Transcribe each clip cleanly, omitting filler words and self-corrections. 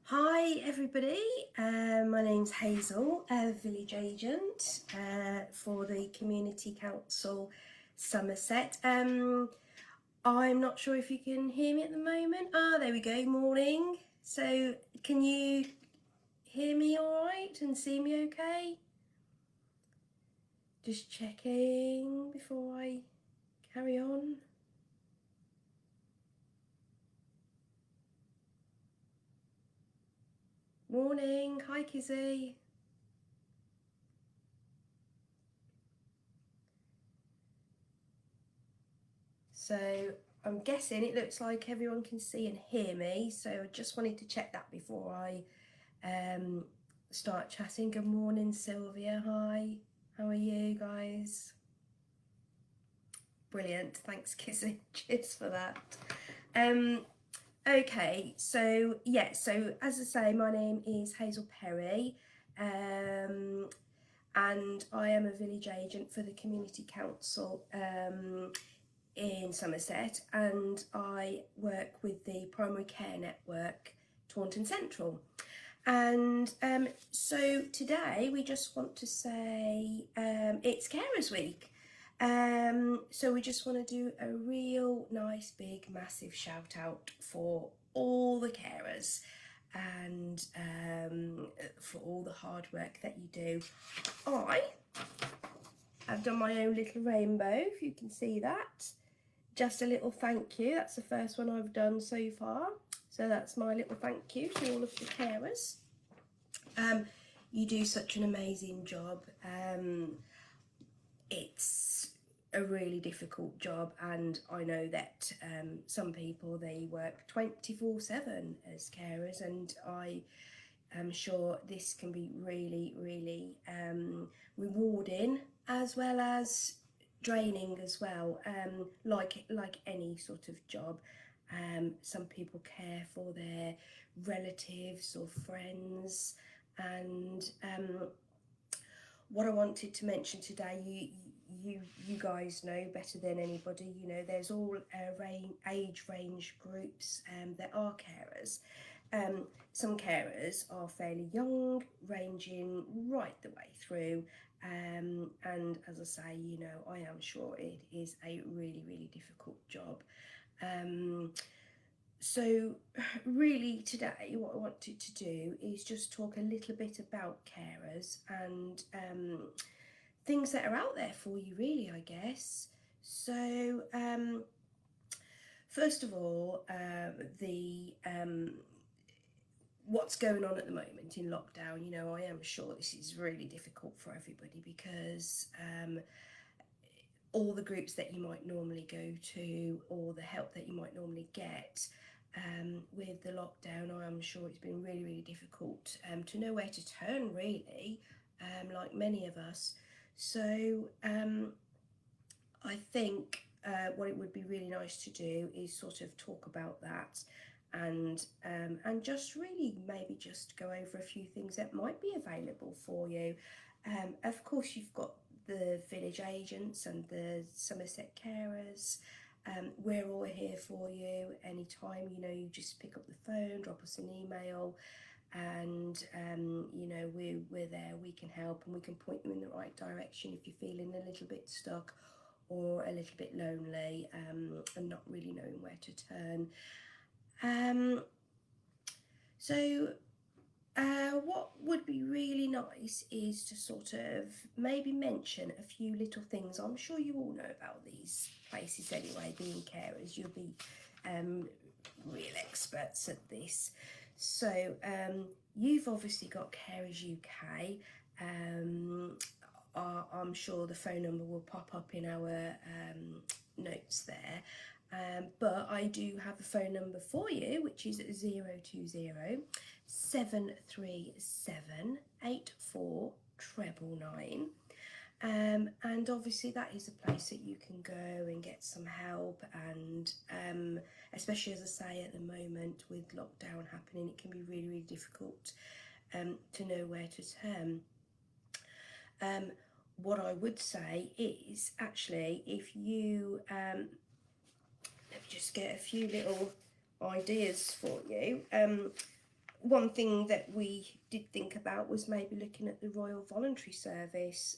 Hi everybody, my name's Hazel, village agent for the Community Council Somerset. I'm not sure if you can hear me at the moment. There we go, morning. So can you hear me all right and see me okay? Just checking before I carry on. Morning, hi Kizzy. So I'm guessing it looks like everyone can see and hear me. So I just wanted to check that before I start chatting. Good morning, Sylvia. Hi. How are you guys? Brilliant. Thanks, Kizzy. Cheers for that. Okay, so so as I say, my name is Hazel Perry. And I am a village agent for the Community Council in Somerset, and I work with the primary care network Taunton Central. And so today we just want to say it's Carers Week. So we just want to do a real nice, big, massive shout out for all the carers and for all the hard work that you do. I've done my own little rainbow, if you can see that. Just a little thank you. That's the first one I've done so far. So that's my little thank you to all of the carers. You do such an amazing job. It's a really difficult job, and I know that some people, they work 24/7 as carers, and I am sure this can be really, really rewarding as well as draining as well, like any sort of job. Some people care for their relatives or friends, and what I wanted to mention today, you guys know better than anybody, you know, there's all age range groups that are carers. Some carers are fairly young, ranging right the way through, and as I say, you know, I am sure it is a really, really difficult job. So really today what I wanted to do is just talk a little bit about carers and things that are out there for you, really, I guess. So first of all, the what's going on at the moment in lockdown, you know, I am sure this is really difficult for everybody because all the groups that you might normally go to or the help that you might normally get with the lockdown, I'm sure it's been really, really difficult to know where to turn, really, like many of us. So I think what it would be really nice to do is sort of talk about that and just really maybe just go over a few things that might be available for you. Of course, you've got the village agents and the Somerset carers. We're all here for you anytime, you know, you just pick up the phone, drop us an email, and you know, we're there, we can help, and we can point you in the right direction if you're feeling a little bit stuck or a little bit lonely and not really knowing where to turn. So what would be really nice is to sort of maybe mention a few little things. I'm sure you all know about these places anyway, being carers, you'll be real experts at this. So you've obviously got Carers UK. I'm sure the phone number will pop up in our notes there. But I do have a phone number for you, which is 020 737 84999. And obviously that is a place that you can go and get some help, and especially, as I say, at the moment with lockdown happening, it can be really, really difficult to know where to turn. What I would say is, actually, if you let me just get a few little ideas for you. one thing that we did think about was maybe looking at the Royal Voluntary Service.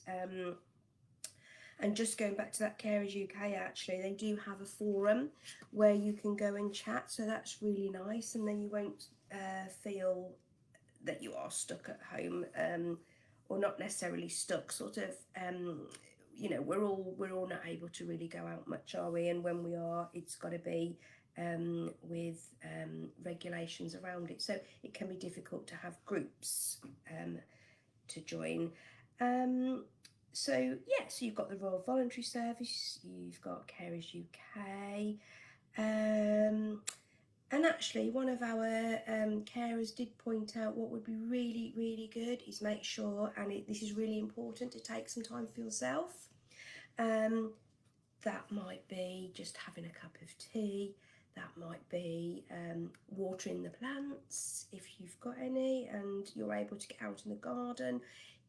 And just going back to that Carers UK, actually, they do have a forum where you can go and chat, so that's really nice, and then you won't feel that you are stuck at home, or not necessarily stuck, sort of, you know, we're all not able to really go out much, are we? And when we are, it's got to be with regulations around it, so it can be difficult to have groups to join. So yeah, so you've got the Royal Voluntary Service, you've got Carers UK, and actually one of our carers did point out what would be really, really good is make sure, and this is really important, to take some time for yourself. That might be just having a cup of tea, that might be watering the plants if you've got any and you're able to get out in the garden.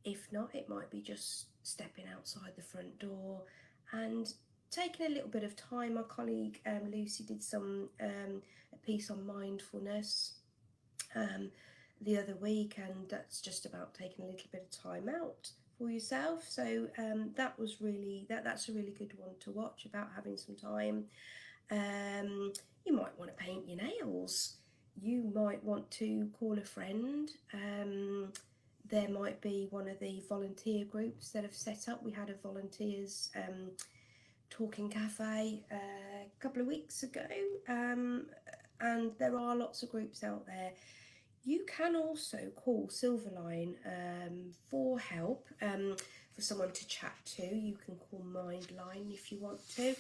If not, it might be just stepping outside the front door and taking a little bit of time. My colleague Lucy did a piece on mindfulness the other week, and that's just about taking a little bit of time out for yourself. So that was really that's a really good one to watch, about having some time. You might want to paint your nails. You might want to call a friend. There might be one of the volunteer groups that have set up. We had a volunteers talking cafe a couple of weeks ago, and there are lots of groups out there. You can also call Silverline for help, for someone to chat to. You can call Mindline if you want to.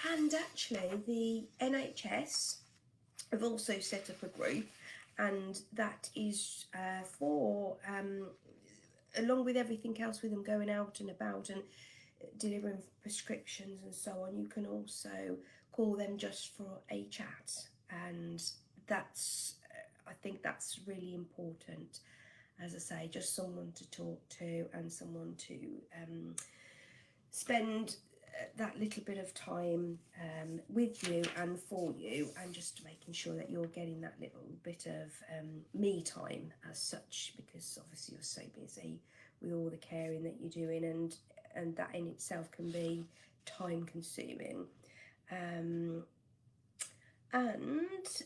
And actually, the NHS have also set up a group, and that is for, along with everything else with them going out and about and delivering prescriptions and so on, you can also call them just for a chat. And that's, I think that's really important. As I say, just someone to talk to and someone to spend that little bit of time with you and for you, and just making sure that you're getting that little bit of me time as such, because obviously you're so busy with all the caring that you're doing, and that in itself can be time consuming. And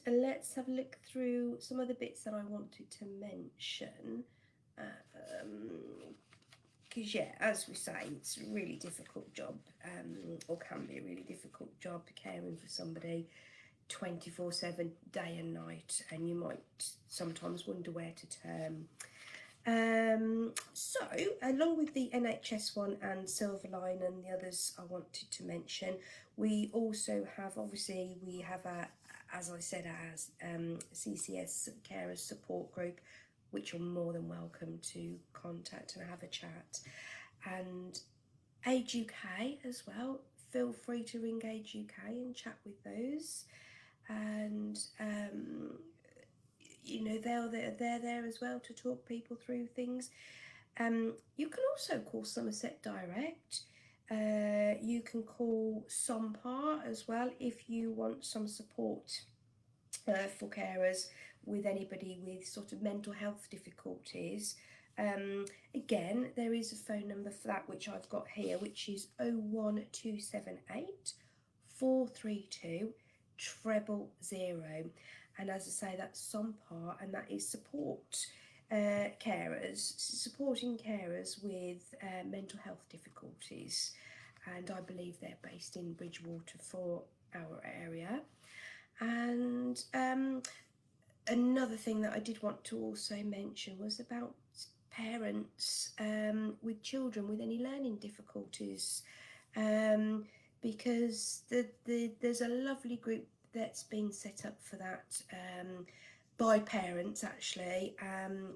let's have a look through some of the bits that I wanted to mention. Because yeah, as we say, it's a really difficult job, or can be a really difficult job, caring for somebody 24/7, day and night, and you might sometimes wonder where to turn. So along with the NHS one and Silverline and the others I wanted to mention, we also have, obviously we have a, as I said, as CCS Carers Support Group, which you're more than welcome to contact and have a chat. And Age UK as well, feel free to ring Age UK and chat with those. And you know, they're there as well to talk people through things. You can also call Somerset direct. You can call Sompar as well if you want some support for carers with anybody with sort of mental health difficulties. Again, there is a phone number for that, which I've got here, which is 01278 432 000. And as I say, that's Sompar, and that is supporting carers with mental health difficulties. And I believe they're based in Bridgewater for our area. And another thing that I did want to also mention was about parents with children with any learning difficulties, because there's a lovely group that's been set up for that by parents actually,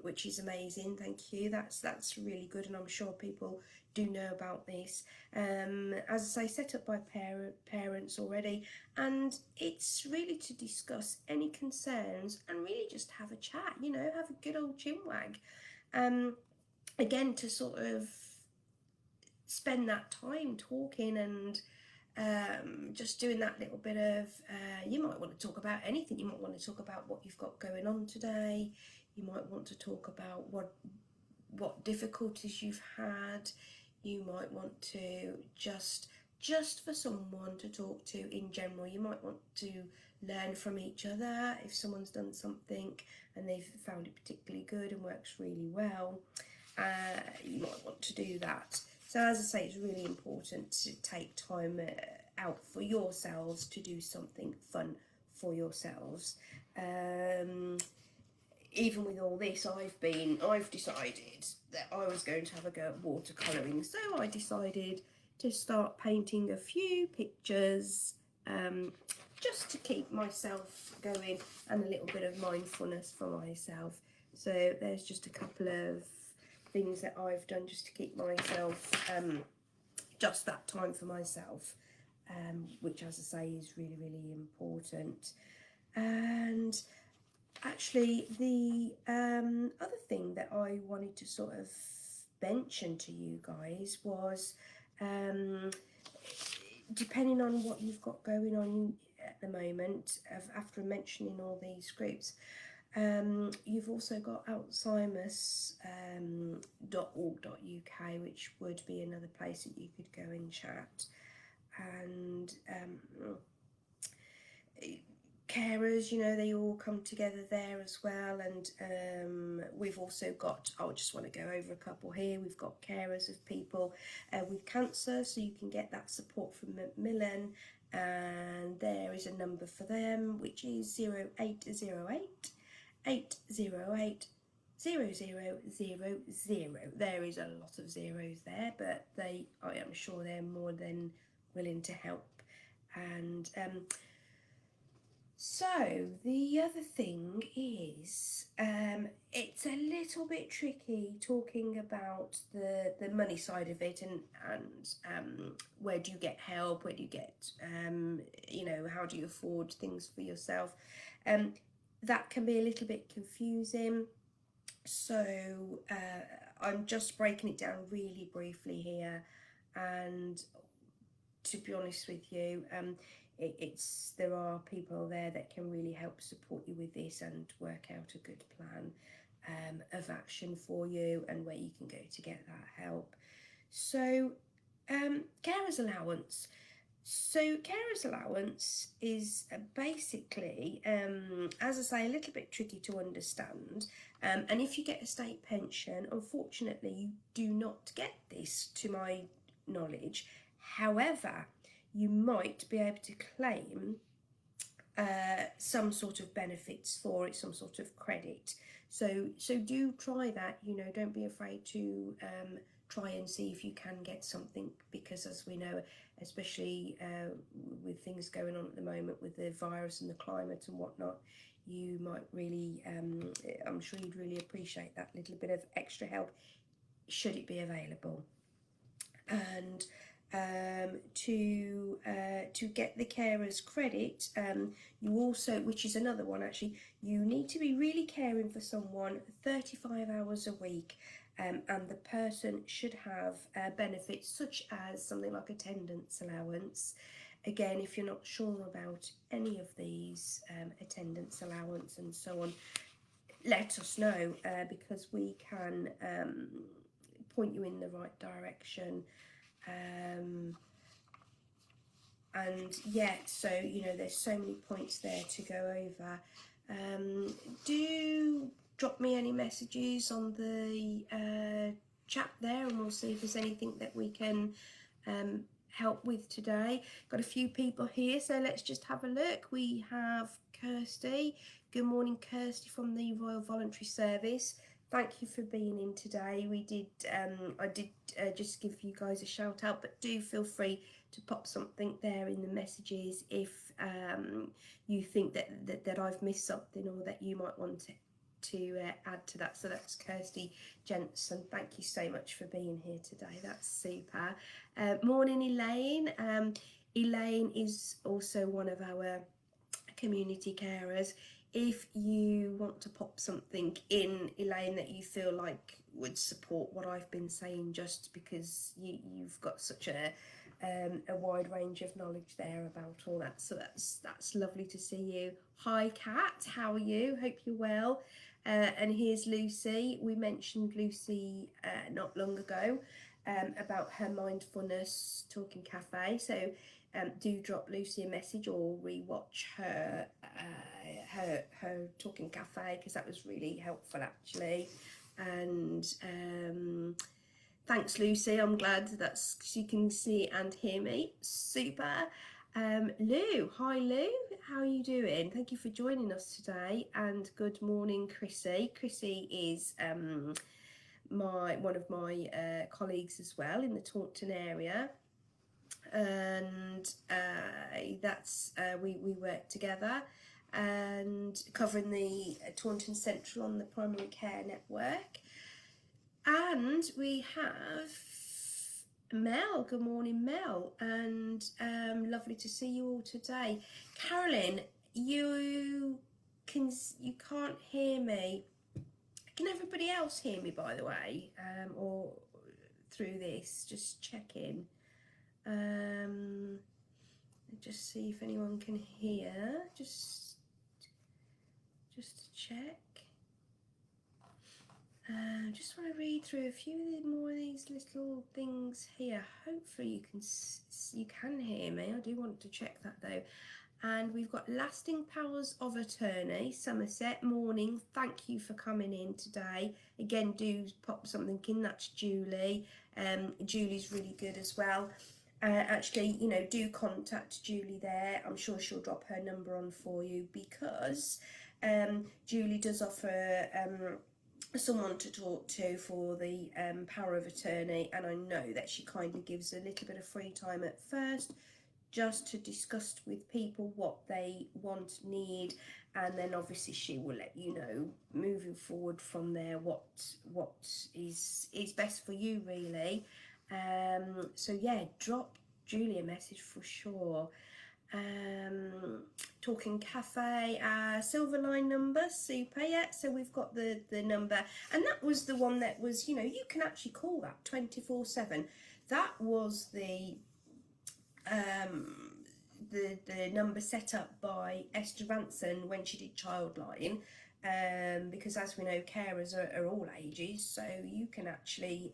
which is amazing. Thank you. That's really good, and I'm sure people do know about this. As I say, set up by parents already, and it's really to discuss any concerns and really just have a chat, you know, have a good old chinwag. Again, to sort of spend that time talking and just doing that little bit of, you might want to talk about anything. You might want to talk about what you've got going on today. You might want to talk about what difficulties you've had. You might want to just for someone to talk to in general. You might want to learn from each other. If someone's done something and they've found it particularly good and works really well, you might want to do that. So as I say, it's really important to take time out for yourselves to do something fun for yourselves. Even with all this, I've decided that I was going to have a go at watercolouring, so I decided to start painting a few pictures, just to keep myself going and a little bit of mindfulness for myself. So there's just a couple of things that I've done just to keep myself, just that time for myself, which, as I say, is really, really important. And actually, the other thing that I wanted to sort of mention to you guys was, depending on what you've got going on at the moment, after mentioning all these groups, you've also got alzheimers.org.uk, which would be another place that you could go and chat. And carers, you know, they all come together there as well. And we've also got, I just want to go over a couple here. We've got carers of people with cancer, so you can get that support from Macmillan, and there is a number for them, which is 0808 808 0000. There is a lot of zeros there, but I am sure they're more than willing to help. And so the other thing is, it's a little bit tricky talking about the money side of it, and where do you get help, where do you get, you know, how do you afford things for yourself. That can be a little bit confusing, so I'm just breaking it down really briefly here. And to be honest with you, there are people there that can really help support you with this and work out a good plan of action for you, and where you can go to get that help. So carers allowance. So carers allowance is basically, as I say, a little bit tricky to understand. And if you get a state pension, unfortunately, you do not get this, to my knowledge. However, you might be able to claim some sort of benefits for it, some sort of credit. So do try that. You know, don't be afraid to try and see if you can get something, because as we know, especially with things going on at the moment with the virus and the climate and whatnot, you might really, I'm sure you'd really appreciate that little bit of extra help should it be available. And to get the carers credit, you also, which is another one actually, you need to be really caring for someone 35 hours a week, and the person should have benefits such as something like attendance allowance. Again, if you're not sure about any of these, attendance allowance and so on, let us know, because we can point you in the right direction. And yeah, so you know, there's so many points there to go over. Do drop me any messages on the chat there, and we'll see if there's anything that we can help with today. Got a few people here, so let's just have a look. We have Kirsty. Good morning, Kirsty, from the Royal Voluntary Service. Thank you for being in today. We did, I did just give you guys a shout out, but do feel free to pop something there in the messages if you think that I've missed something, or that you might want to add to that. So that's Kirsty Jensen. Thank you so much for being here today. That's super. Morning, Elaine. Elaine is also one of our community carers. If you want to pop something in, Elaine, that you feel like would support what I've been saying, just because you've got such a a wide range of knowledge there about all that. So that's lovely to see you. Hi Kat, how are you? Hope you're well. And here's Lucy. We mentioned Lucy not long ago about her mindfulness talking cafe. So do drop Lucy a message or rewatch her her talking cafe, because that was really helpful actually. And thanks Lucy, I'm glad that she can see and hear me. Super. Lou, hi Lou, how are you doing? Thank you for joining us today, and good morning Chrissy. Chrissy is one of my colleagues as well in the Taunton area, and that's we work together and covering the Taunton Central on the Primary Care Network. And we have Mel. Good morning, Mel, and lovely to see you all today. Carolyn, you can't hear me. Can everybody else hear me, by the way, or through this? Just checking. Just see if anyone can hear. Just to check. Just want to read through a few more of these little things here. Hopefully you can hear me. I do want to check that though. And we've got lasting powers of attorney, Somerset. Morning, thank you for coming in today. Again, do pop something in. That's Julie. Julie's really good as well. Actually, you know, do contact Julie there. I'm sure she'll drop her number on for you, because Julie does offer someone to talk to for the power of attorney, and I know that she kindly gives a little bit of free time at first just to discuss with people what they want, need, and then obviously she will let you know moving forward from there what is best for you really. So yeah, drop Julie a message for sure. Talking cafe, silver line number, super. Yeah, so we've got the number, and that was the one that was, you know, you can actually call that 24/7. That was the number set up by Esther Ranson when she did Childline, because as we know, carers are all ages, so you can actually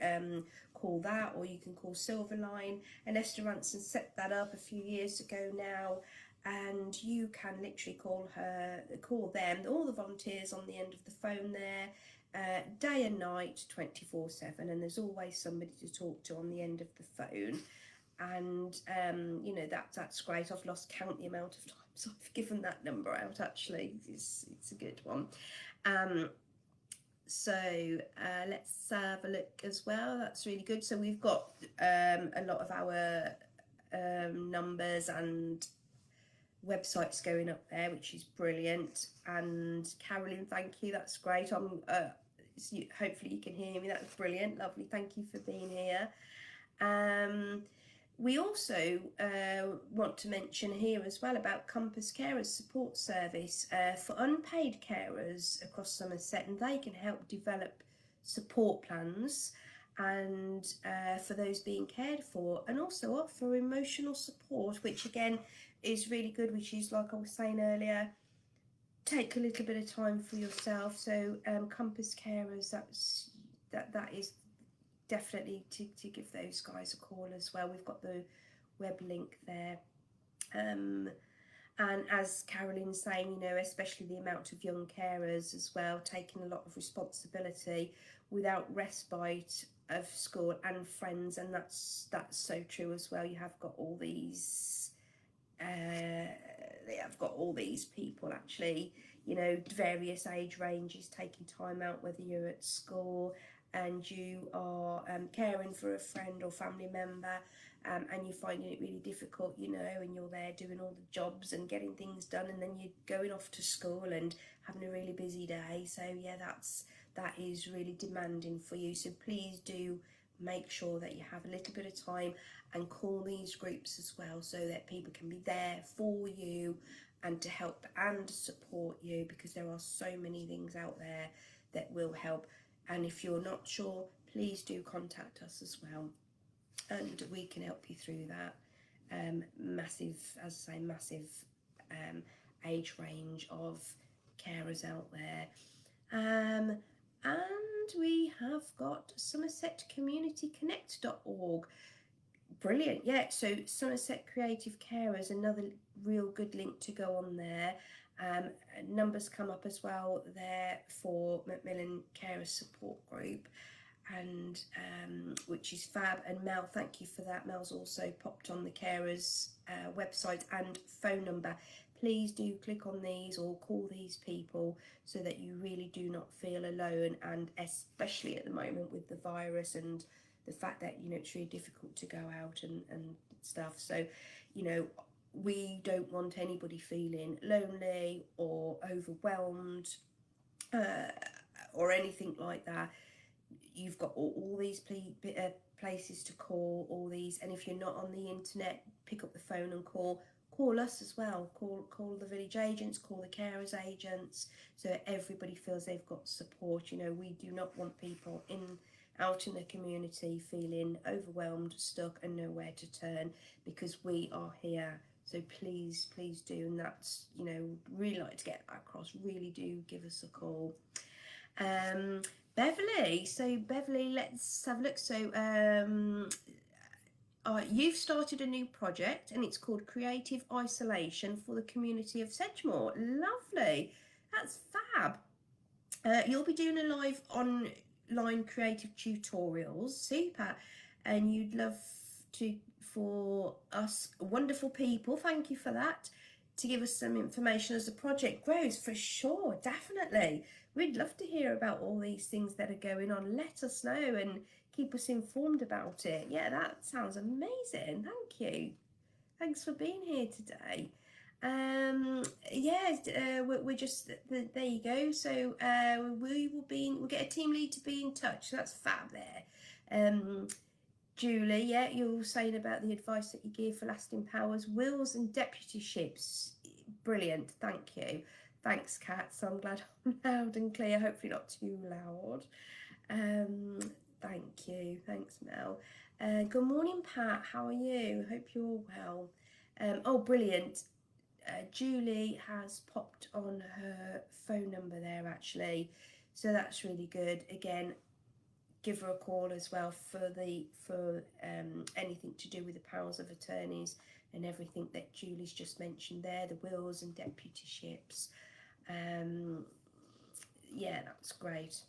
call that, or you can call Silverline, and Esther Ranson set that up a few years ago now, and you can literally call them, all the volunteers on the end of the phone there, day and night, 24/7, and there's always somebody to talk to on the end of the phone. And you know, that's great. I've lost count the amount of times I've given that number out actually. It's a good one. So let's have a look as well. That's really good. So we've got a lot of our numbers and websites going up there, which is brilliant. And Carolyn, thank you, that's great. Hopefully you can hear me. That's brilliant, lovely, thank you for being here. We also want to mention here as well about Compass Carers Support Service for unpaid carers across Somerset, and they can help develop support plans and for those being cared for, and also offer emotional support, which again is really good, which is, like I was saying earlier, take a little bit of time for yourself. So Compass Carers, that is definitely to give those guys a call as well. We've got the web link there. And as Carolyn's saying, you know, especially the amount of young carers as well, taking a lot of responsibility without respite of school and friends, and that's so true as well. You have got all these they have got all these people actually, you know, various age ranges, taking time out, whether you're at school and you are caring for a friend or family member, and you're finding it really difficult, you know, and you're there doing all the jobs and getting things done, and then you're going off to school and having a really busy day. So yeah, that is really demanding for you. So please do make sure that you have a little bit of time and call these groups as well, so that people can be there for you and to help and support you, because there are so many things out there that will help. And if you're not sure, please do contact us as well, and we can help you through that. massive, as I say, massive age range of carers out there. And we have got somersetcommunityconnect.org. Brilliant, yeah. So Somerset Creative Carers, another real good link to go on there. Numbers come up as well there for Macmillan Carers Support Group, and which is fab. And Mel, thank you for that. Mel's also popped on the carers website and phone number. Please do click on these or call these people so that you really do not feel alone, and especially at the moment with the virus and the fact that, you know, it's really difficult to go out and stuff. So, you know, we don't want anybody feeling lonely or overwhelmed or anything like that. You've got all these places to call, all these, and if you're not on the internet, pick up the phone and call us as well. Call the village agents, call the carers agents, so everybody feels they've got support. You know, we do not want people out in the community feeling overwhelmed, stuck and nowhere to turn, because we are here. So please do, and that's, you know, really like to get that across. Really do give us a call. Beverly, let's have a look. So you've started a new project and it's called Creative Isolation for the community of Sedgemoor. Lovely, that's fab. You'll be doing a live online creative tutorials, super, and you'd love for us wonderful people, thank you for that, to give us some information as the project grows. For sure, definitely, we'd love to hear about all these things that are going on. Let us know and keep us informed about it. Yeah, that sounds amazing. Thank you. Thanks for being here today. We're just there you go. So we'll get a team lead to be in touch. So that's fab there. Julie, yeah, you're saying about the advice that you give for lasting powers, wills and deputyships. Brilliant, thank you. Thanks, Kat. So I'm glad I'm loud and clear, hopefully not too loud. Thank you. Thanks, Mel. Good morning, Pat. How are you? Hope you're well. Oh, brilliant. Julie has popped on her phone number there, actually. So that's really good. Again, give her a call as well for anything to do with the powers of attorneys and everything that Julie's just mentioned there, the wills and deputyships. Yeah, that's great.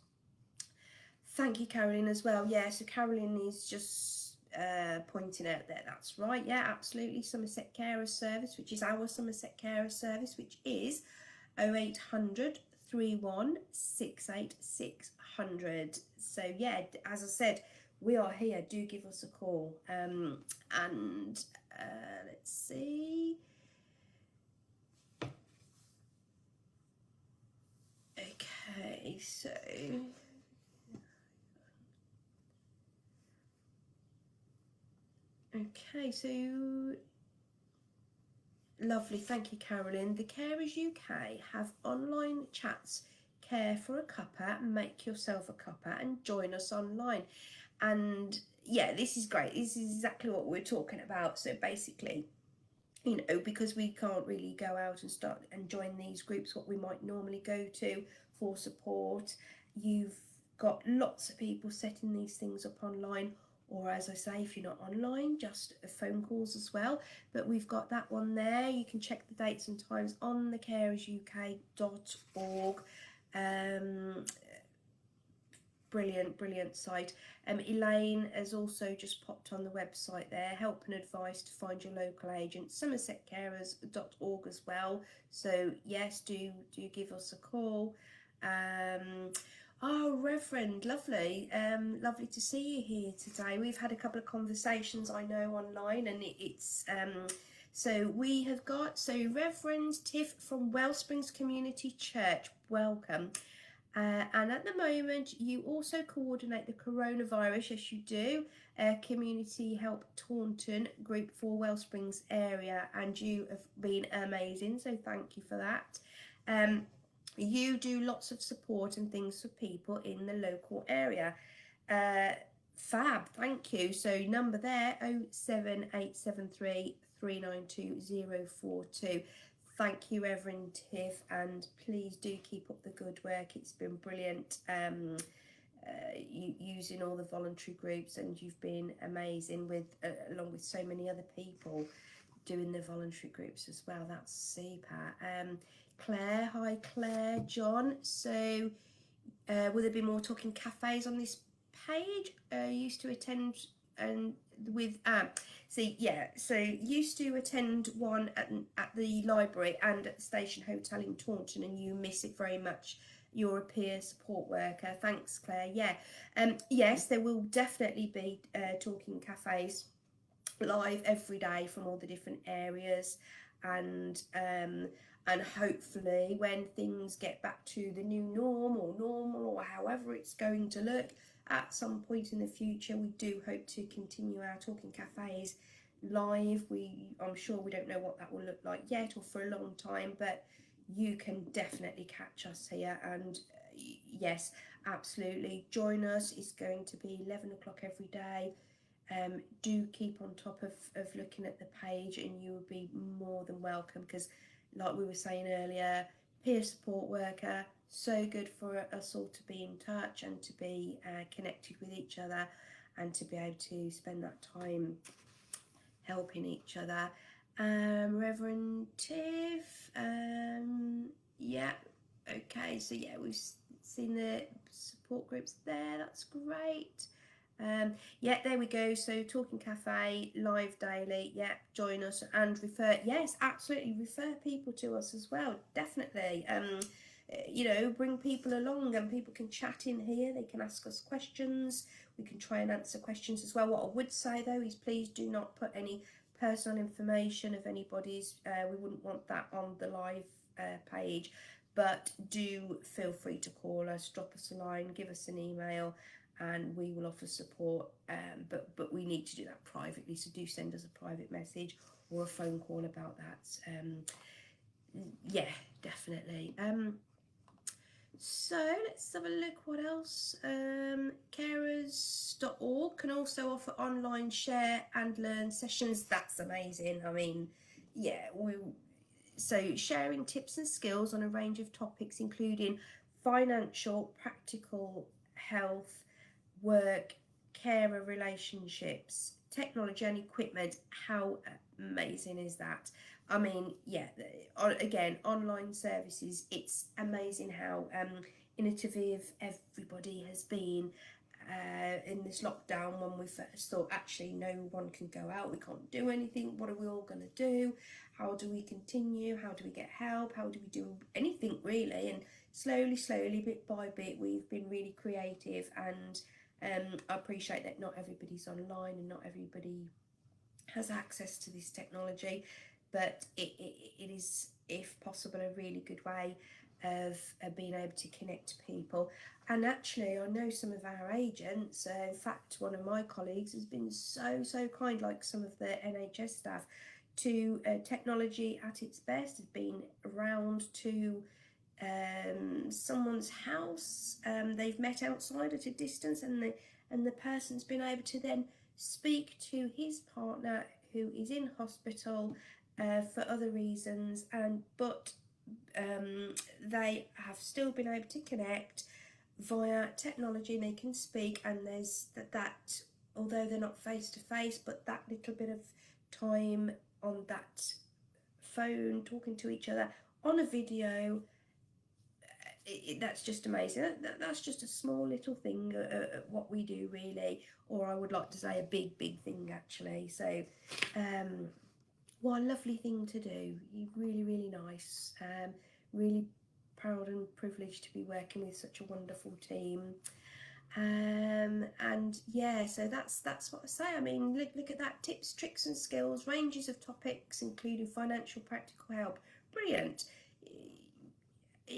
Thank you, Carolyn, as well. Yeah, so Carolyn is just pointing out that that's right. Yeah, absolutely. Somerset Carer Service, which is our Somerset Carer Service, which is 0800 3168 600. So yeah, as I said, we are here. Do give us a call. Let's see. Okay, so lovely, thank you, Carolyn. The Carers UK have online chats. Care for a cuppa, make yourself a cuppa and join us online. And yeah, this is great. This is exactly what we're talking about. So basically, you know, because we can't really go out and start and join these groups, what we might normally go to for support, you've got lots of people setting these things up online, or as I say, if you're not online, just phone calls as well. But we've got that one there. You can check the dates and times on the carersuk.org. Brilliant site. Elaine has also just popped on the website there, help and advice to find your local agent, somersetcarers.org as well. So yes, do give us a call. Oh, Reverend, lovely. Lovely to see you here today. We've had a couple of conversations, I know, online, and it's so we have got Reverend Tiff from Wellsprings Community Church, welcome. And at the moment, you also coordinate the coronavirus, yes you do, Community Help Taunton group for Wellsprings area, and you have been amazing, so thank you for that. You do lots of support and things for people in the local area. Fab, thank you. So number there, 07873 392042. Thank you, Reverend Tiff, and please do keep up the good work. It's been brilliant using all the voluntary groups, and you've been amazing with along with so many other people doing the voluntary groups as well. That's super. Claire, hi Claire. John, so will there be more talking cafes on this page? Used to attend and with so used to attend one at the library and at the Station Hotel in Taunton, and you miss it very much. You're a peer support worker. Thanks, Claire. Yeah, yes, there will definitely be talking cafes live every day from all the different areas, and hopefully when things get back to the new norm or normal or however it's going to look at some point in the future, we do hope to continue our talking cafes live. I'm sure we don't know what that will look like yet or for a long time, but you can definitely catch us here, and yes, absolutely join us. It's going to be 11 o'clock every day. Do keep on top of looking at the page, and you will be more than welcome, because like we were saying earlier, peer support worker, so good for us all to be in touch and to be connected with each other and to be able to spend that time helping each other. Reverend Tiff, yeah, okay, so yeah, we've seen the support groups there, that's great. Yeah, there we go. So Talking Cafe live daily. Yeah, join us and refer. Yes, absolutely, refer people to us as well. Definitely. You know, bring people along, and people can chat in here. They can ask us questions. We can try and answer questions as well. What I would say though is, please do not put any personal information of anybody's. We wouldn't want that on the live page. But do feel free to call us, drop us a line, give us an email, and we will offer support, but we need to do that privately, so do send us a private message or a phone call about that. Yeah, definitely. So let's have a look what else. Carers.org can also offer online share and learn sessions. That's amazing. I mean, yeah, so sharing tips and skills on a range of topics, including financial, practical, health, work, carer relationships, technology and equipment. How amazing is that? I mean, yeah, again, online services, it's amazing how innovative everybody has been in this lockdown, when we first thought actually no one can go out, we can't do anything, what are we all going to do, how do we continue, how do we get help, how do we do anything really? And slowly, bit by bit, we've been really creative, and I appreciate that not everybody's online and not everybody has access to this technology, but it is, if possible, a really good way of being able to connect people. And actually, I know some of our agents, in fact one of my colleagues has been so kind, like some of the NHS staff, to technology at its best, has been around to someone's house. They've met outside at a distance, and the person's been able to then speak to his partner who is in hospital for other reasons, but they have still been able to connect via technology, and they can speak, and there's that although they're not face to face, but that little bit of time on that phone talking to each other on a video, that's just amazing. That's just a small little thing, what we do really, or I would like to say a big thing actually. So what a lovely thing to do. Really nice. Really proud and privileged to be working with such a wonderful team. And yeah, so that's what I say. I mean, look at that, tips, tricks and skills, ranges of topics including financial, practical help. Brilliant.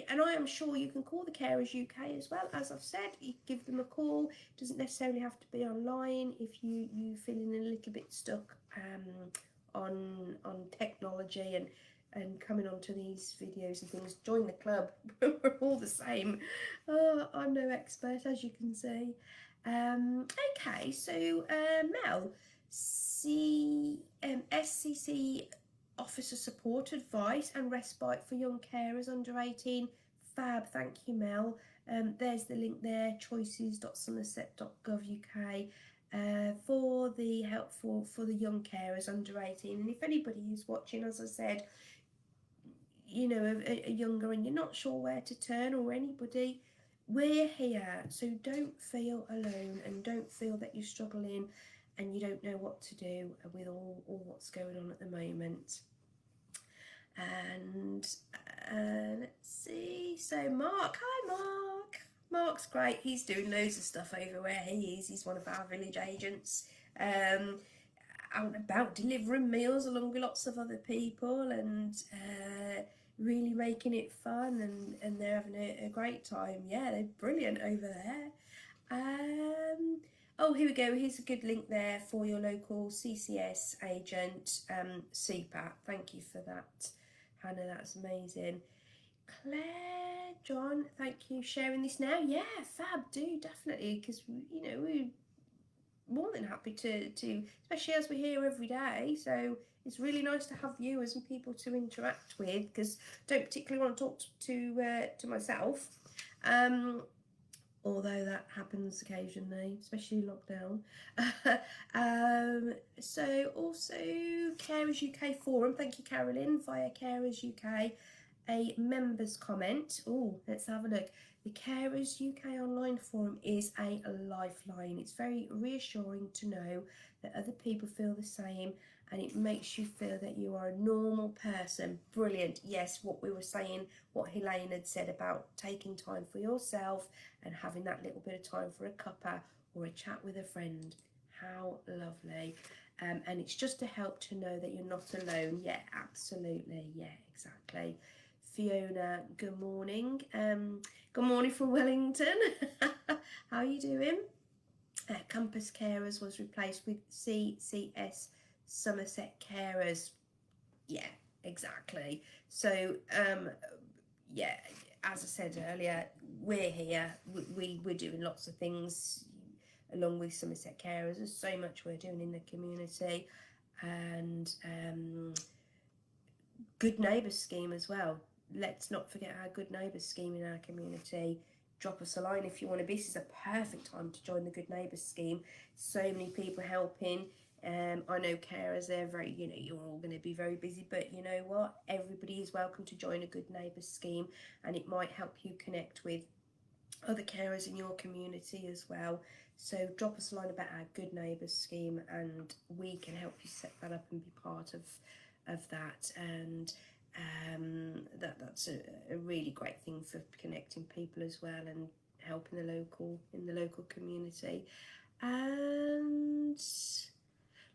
And I am sure you can call the Carers UK as well. As I've said, you give them a call. It doesn't necessarily have to be online. If you feeling a little bit stuck on technology and coming onto these videos and things, join the club. We're all the same. I'm no expert, as you can see. Okay, so Mel, SCC officer support, advice and respite for young carers under 18. Fab, thank you, Mel. There's the link there, choices.somerset.gov.uk, for the help for the young carers under 18. And if anybody is watching, as I said, you know, a younger and you're not sure where to turn, or anybody, we're here. So don't feel alone, and don't feel that you're struggling and you don't know what to do with all what's going on at the moment. And let's see, so Mark, hi Mark. Mark's great, he's doing loads of stuff over where he is. He's one of our village agents, out and about delivering meals along with lots of other people, and really making it fun, and they're having a great time. Yeah, they're brilliant over there. Oh, here we go. Here's a good link there for your local CCS agent, CPAT. Thank you for that, Hannah. That's amazing. Claire, John, thank you sharing this now. Yeah, fab, do definitely, because you know we're more than happy to, especially as we're here every day. So it's really nice to have viewers and people to interact with, because I don't particularly want to talk to myself. Although that happens occasionally, especially lockdown. So also Carers UK forum, thank you Carolyn, via Carers UK. A members comment, oh let's have a look. The Carers UK online forum is a lifeline. It's very reassuring to know that other people feel the same, and it makes you feel that you are a normal person. Brilliant. Yes, what we were saying, what Helene had said about taking time for yourself and having that little bit of time for a cuppa or a chat with a friend. How lovely. And it's just to help to know that you're not alone. Yeah, absolutely. Yeah, exactly. Fiona, good morning. Good morning from Wellington. How are you doing? Campus Carers was replaced with CCS Somerset Carers. Yeah, exactly. So yeah, as I said earlier, we're here. We're doing lots of things along with Somerset Carers. There's so much we're doing in the community, and Good Neighbours scheme as well. Let's not forget our Good Neighbours scheme in our community. Drop us a line if you want to be. This is a perfect time to join the Good Neighbours scheme. So many people helping. I know carers, they're very, you know, you're all going to be very busy, but you know what? Everybody is welcome to join a Good Neighbours scheme, and it might help you connect with other carers in your community as well. So drop us a line about our Good Neighbours scheme, and we can help you set that up and be part of that. And that's a really great thing for connecting people as well, and helping the local community. And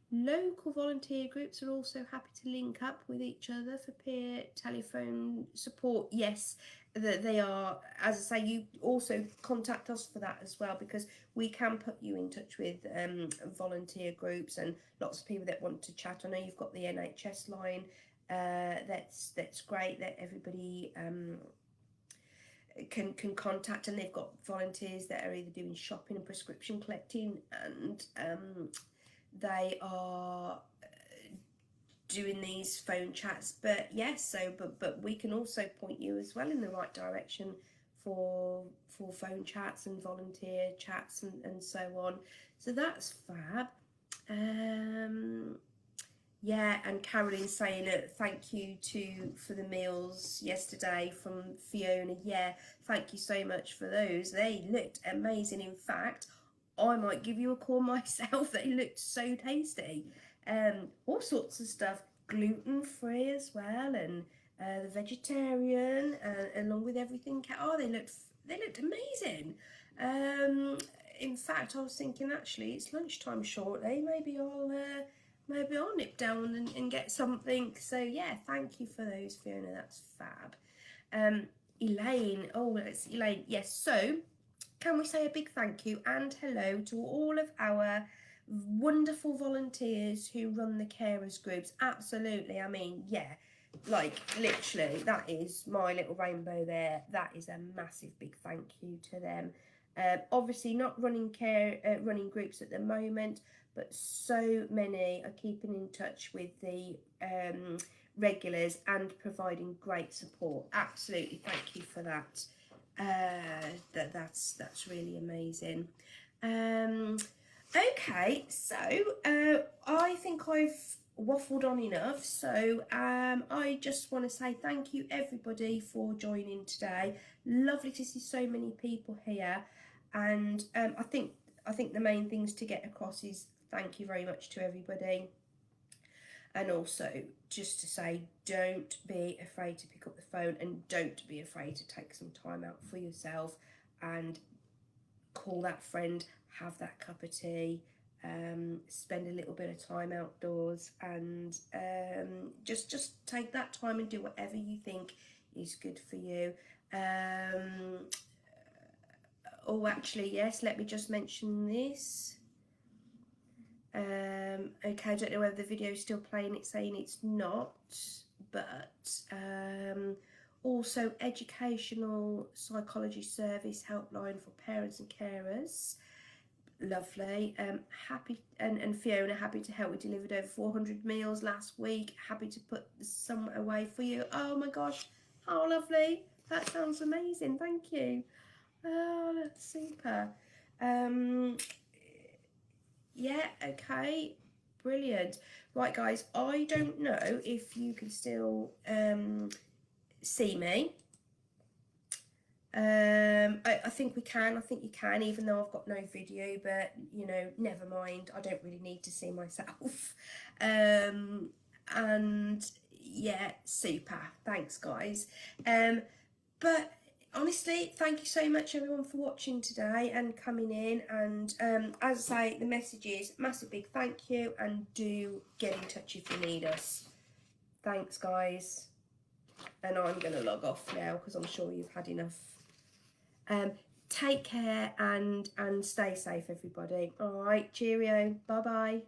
local volunteer groups are also happy to link up with each other for peer telephone support. Yes, they are. As I say, you also contact us for that as well, because we can put you in touch with volunteer groups and lots of people that want to chat. I know you've got the NHS line. That's great that everybody can contact, and they've got volunteers that are either doing shopping and prescription collecting, and they are doing these phone chats. But yes, so but we can also point you as well in the right direction for phone chats and volunteer chats and so on. So that's fab. Yeah, and Carolyn's saying thank you for the meals yesterday from Fiona. Yeah, thank you so much for those. They looked amazing. In fact, I might give you a call myself. They looked so tasty. All sorts of stuff, gluten-free as well, and the vegetarian, along with everything. Oh, they looked amazing. In fact, I was thinking actually it's lunchtime shortly. Maybe I'll nip down and get something. So yeah, thank you for those, Fiona. That's fab. Elaine. Oh, it's Elaine. Yes. So, can we say a big thank you and hello to all of our wonderful volunteers who run the carers groups? Absolutely. I mean, yeah, like literally, that is my little rainbow there. That is a massive big thank you to them. Obviously not running running groups at the moment, but so many are keeping in touch with the regulars and providing great support. Absolutely, thank you for that. That's really amazing. Okay, so I think I've waffled on enough, so I just want to say thank you everybody for joining today. Lovely to see so many people here, and I think the main things to get across is thank you very much to everybody, and also just to say don't be afraid to pick up the phone, and don't be afraid to take some time out for yourself and call that friend, have that cup of tea, spend a little bit of time outdoors, and just take that time and do whatever you think is good for you. Oh, actually, yes, let me just mention this. Okay, I don't know whether the video is still playing. It's saying it's not, but also educational psychology service helpline for parents and carers. Lovely. Happy and Fiona, happy to help. We delivered over 400 meals last week. Happy to put some away for you. Oh my gosh, how lovely. That sounds amazing. Thank you. Oh, that's super. Yeah, okay, brilliant. Right, guys, I don't know if you can still see me. I think we can. I think you can, even though I've got no video, but you know, never mind. I don't really need to see myself. And yeah, super. Thanks, guys. But honestly, thank you so much everyone for watching today and coming in, and as I say, the message is massive big thank you, and do get in touch if you need us. Thanks, guys, and I'm going to log off now because I'm sure you've had enough. Take care and stay safe, everybody. All right, cheerio, bye bye.